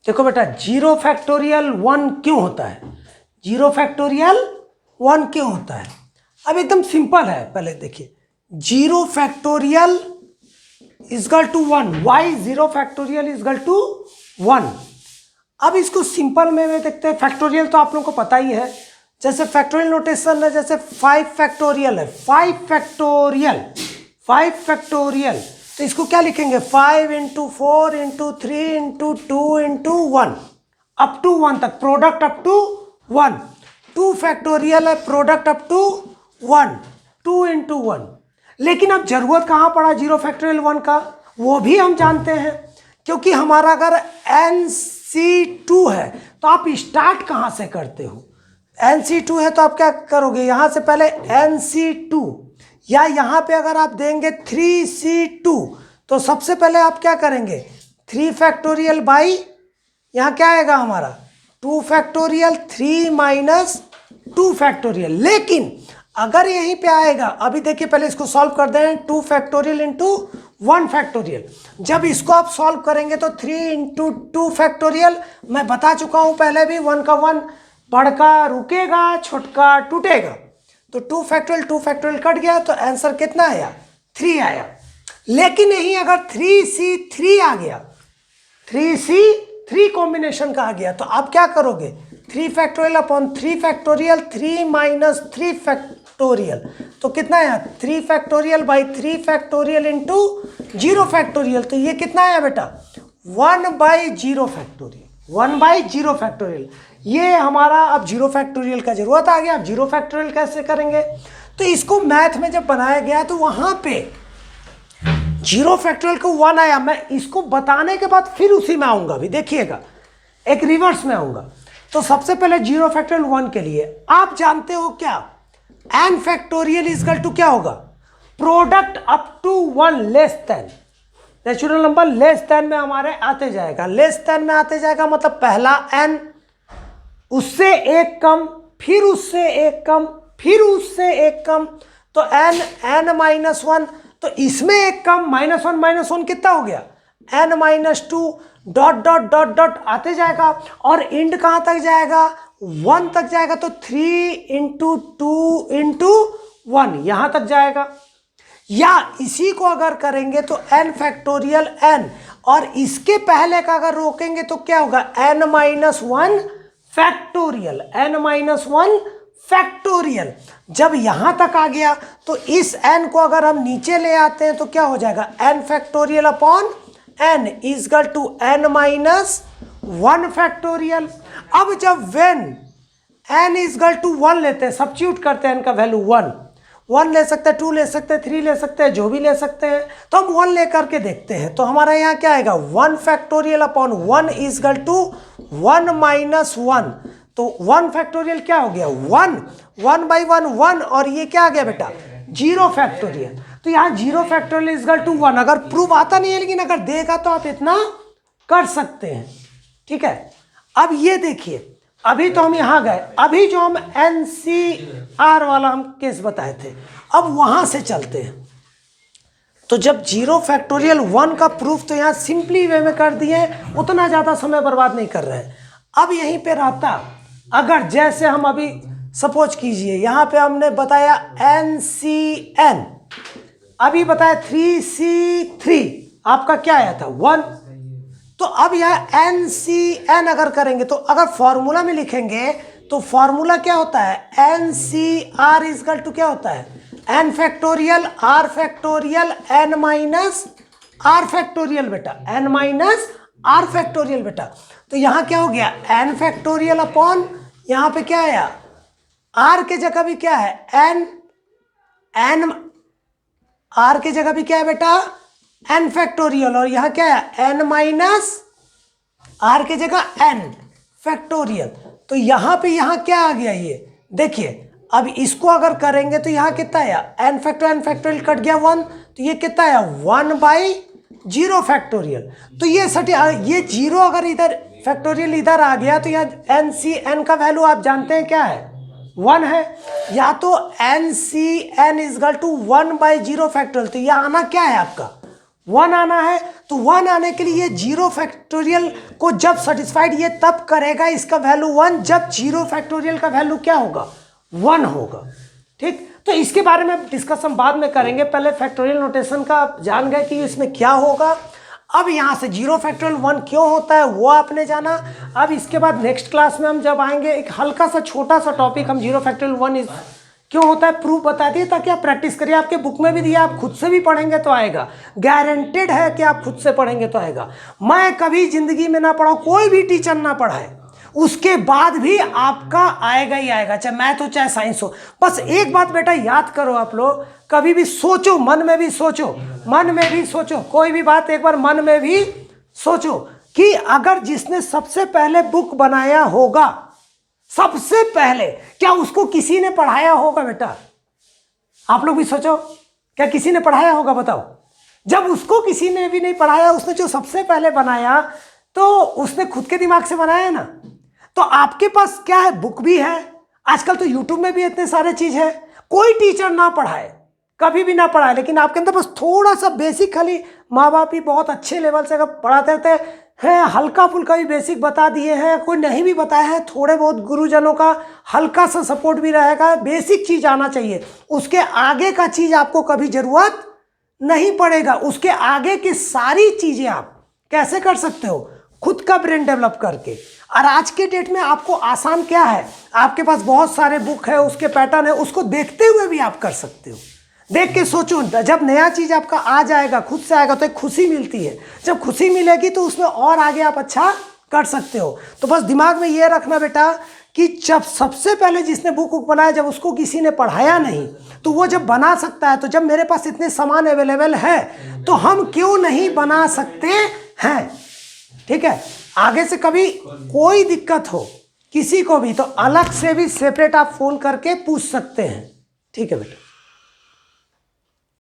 देखो बेटा, 0 फैक्टोरियल 1 क्यों होता है? 0 फैक्टोरियल 1 क्यों होता है? अब एकदम सिंपल है, पहले देखिए। 0 factorial equal to 1, why 0 factorial equal to 1। अब इसको सिंपल में देखते हैं। फैक्टोरियल तो आप लोगों को पता ही है, जैसे फैक्टोरियल नोटेशन है, जैसे 5 फैक्टोरियल है, 5 फैक्टोरियल, 5 फैक्टोरियल, तो इसको क्या लिखेंगे? 5 into 4 into 3 into 2 into 1 up to 1 तक, प्रोडक्ट अप टू 1। 2 फैक्टोरियल है, प्रोडक्ट अप टू 1, 2 इंटू 1। लेकिन अब जरूरत कहाँ पड़ा 0 फैक्टोरियल 1 का? वो भी हम जानते हैं, क्योंकि हमारा अगर NC2 है तो आप स्टार्ट कहाँ से करते हो? NC2 है तो आप क्या करोगे? यहाँ से पहले NC2, या यहाँ पे अगर आप देंगे 3C2 तो सबसे पहले आप क्या करेंगे? 3 फैक्टोरियल बाई, यहाँ क्या आएगा हमारा? 2 फैक्टोरियल, 3 माइनस 2 फैक्टोरियल। लेकिन अगर यहीं पे आएगा, अभी देखिए पहले इसको सॉल्व कर दें, 2 फैक्टोरियल इंटू 1 फैक्टोरियल। जब इसको आप सॉल्व करेंगे तो 3 इंटू 2 फैक्टोरियल, मैं बता चुका हूं पहले भी, 1 का 1, बड़का रुकेगा छोटका टूटेगा, तो 2 फैक्टोरियल कट गया, तो आंसर कितना आया? 3 आया। लेकिन यहीं अगर 3C3 आ गया, 3C3 कॉम्बिनेशन का आ गया, तो आप क्या करोगे? 3 factorial upon 3 factorial, 3 minus 3 factorial, तो कितना आया? 3 factorial by 3 factorial into 0 factorial, तो ये कितना आया बेटा? 1 बाई 0 फैक्टोरियल, 1 बाई 0 फैक्टोरियल। ये हमारा अब 0 फैक्टोरियल का जरूरत आ गया। अब 0 फैक्टोरियल कैसे करेंगे? तो इसको मैथ में जब बनाया गया तो वहां पे 0 फैक्टोरियल को 1 आया। मैं इसको बताने के बाद फिर उसी में आऊंगा, भी देखिएगा, एक रिवर्स में आऊंगा। तो सबसे पहले 0 फैक्टोरियल 1 के लिए आप जानते हो क्या? n फैक्टोरियल इजकल टू क्या होगा? Product up to 1 less than, natural number less than में हमारे आते जाएगा। लेस देन में आते जाएगा मतलब पहला n, उससे एक कम, फिर उससे एक कम, फिर उससे एक कम, तो n माइनस 1, तो इसमें एक कम, माइनस वन कितना हो गया? n minus 2, dot dot dot dot आते जाएगा, और इंड कहाँ तक जाएगा? 1 तक जाएगा, तो 3 इंटू 2 इंटू 1 यहाँ तक जाएगा। या इसी को अगर करेंगे तो n फैक्टोरियल n, और इसके पहले का अगर रोकेंगे तो क्या होगा? n minus 1 factorial, n minus 1 factorial. जब यहां तक आ गया तो इस n को अगर हम नीचे ले आते हैं तो क्या हो जाएगा? n factorial upon n equal to n minus 1 factorial. अब जब वेन n इजकल टू 1 लेते हैं, सब्स्टिट्यूट करते हैं n का वैल्यू 1 ले सकते हैं, 2 ले सकते हैं, 3 ले सकते हैं, जो भी ले सकते हैं, तो हम 1 लेकर के देखते हैं। तो हमारा यहाँ क्या आएगा? 1 factorial upon 1 equal to 1 minus 1, तो 1 फैक्टोरियल क्या हो गया? 1 बाई 1, और ये क्या आ गया बेटा? 0 फैक्टोरियल। तो यहाँ 0 फैक्टोरियल इजकल टू 1, अगर प्रूफ आता नहीं है, लेकिन अगर देगा तो आप इतना कर सकते हैं, ठीक है। अब ये देखिए, अभी तो हम यहाँ गए, अभी जो हम NCR वाला हम केस बताए थे, अब वहां से चलते हैं। तो जब 0 फैक्टोरियल 1 का प्रूफ तो यहाँ सिंपली वे में कर दिए, उतना ज़्यादा समय बर्बाद नहीं कर रहे हैं। अब यहीं पे रहता, अगर जैसे हम अभी सपोज कीजिए, यहाँ पे हमने बताया NCN, अभी बताया 3C3, आपका क्या आया था? 1। तो अब यह NCN अगर करेंगे तो अगर फॉर्मूला में लिखेंगे तो फॉर्मूला क्या होता है? NCR इजकल टू क्या होता है? n factorial r factorial n minus r factorial बेटा, n माइनस r फैक्टोरियल बेटा। तो यहाँ क्या हो गया? n फैक्टोरियल अपॉन, यहाँ पे क्या आया? r के जगह भी क्या है? n r के जगह भी क्या है बेटा? n फैक्टोरियल, और यहाँ क्या है? n माइनस r के जगह n फैक्टोरियल। तो यहाँ पे यहाँ क्या आ गया? ये देखिए, अब इसको अगर करेंगे तो यहाँ कितना आया? n फैक्टोरियल कट गया 1, तो ये कितना आया? 1 बाई 0 फैक्टोरियल। तो ये 0 अगर इधर फैक्टोरियल इधर आ गया तो यहाँ NCN का वैल्यू आप जानते हैं क्या है? 1 है। या तो NCN equal to 1 by 0 factorial, तो यह आना क्या है आपका? 1 आना है, तो 1 आने के लिए 0 फैक्टोरियल को जब सेटिस्फाइड ये तब करेगा इसका वैल्यू 1 जब 0 फैक्टोरियल का वैल्यू क्या होगा, 1 होगा। ठीक, तो इसके बारे में डिस्कशन बाद में करेंगे, पहले फैक्टोरियल नोटेशन का जान गए कि इसमें क्या होगा। अब यहाँ से 0 फैक्टोरियल 1 क्यों होता है वो आपने जाना। अब इसके बाद नेक्स्ट क्लास में हम जब आएंगे एक हल्का सा छोटा सा टॉपिक हम 0 फैक्टोरियल 1 क्यों होता है प्रूफ बता दिए, ताकि आप प्रैक्टिस करिए। आपके बुक में भी दिया, आप खुद से भी पढ़ेंगे तो आएगा, गारंटेड है कि आप खुद से पढ़ेंगे तो आएगा। मैं कभी जिंदगी में ना पढ़ाऊँ, कोई भी टीचर ना पढ़ाए, उसके बाद भी आपका आएगा ही आएगा, चाहे मैथ हो चाहे साइंस हो। बस एक बात बेटा याद करो, आप लोग कभी भी सोचो, मन में भी सोचो, मन में भी सोचो, कोई भी बात एक बार मन में भी सोचो कि अगर जिसने सबसे पहले बुक बनाया होगा, सबसे पहले, क्या उसको किसी ने पढ़ाया होगा बेटा? आप लोग भी सोचो, क्या किसी ने पढ़ाया होगा बताओ? जब उसको किसी ने भी नहीं पढ़ाया, उसने जो सबसे पहले बनाया तो उसने खुद के दिमाग से बनाया ना। तो आपके पास क्या है, बुक भी है, आजकल तो यूट्यूब में भी इतने सारे चीज है। कोई टीचर ना पढ़ाए, कभी भी ना पढ़ाए, लेकिन आपके अंदर बस थोड़ा सा बेसिक, खाली माँ बाप भी बहुत अच्छे लेवल से अगर पढ़ाते रहते हैं, हल्का फुल्का भी बेसिक बता दिए हैं, कोई नहीं भी बताया है, थोड़े बहुत गुरुजनों का हल्का सा सपोर्ट भी रहेगा, बेसिक चीज आना चाहिए। उसके आगे का चीज आपको कभी जरूरत नहीं पड़ेगा। उसके आगे की सारी चीजें आप कैसे कर सकते हो, खुद का ब्रेन डेवलप करके। और आज के डेट में आपको आसान क्या है, आपके पास बहुत सारे बुक है, उसके पैटर्न है, उसको देखते हुए भी आप कर सकते हो। देख के सोचो, जब नया चीज आपका आ जाएगा, खुद से आएगा, तो एक खुशी मिलती है। जब खुशी मिलेगी तो उसमें और आगे आप अच्छा कर सकते हो। तो बस दिमाग में ये रखना बेटा कि जब सबसे पहले जिसने बुक बनाया, जब उसको किसी ने पढ़ाया नहीं, तो वो जब बना सकता है, तो जब मेरे पास इतने सामान अवेलेबल है तो हम क्यों नहीं बना सकते हैं। ठीक है, आगे से कभी कोई दिक्कत हो किसी को भी, तो अलग से भी सेपरेट आप फोन करके पूछ सकते हैं। ठीक है बेटा।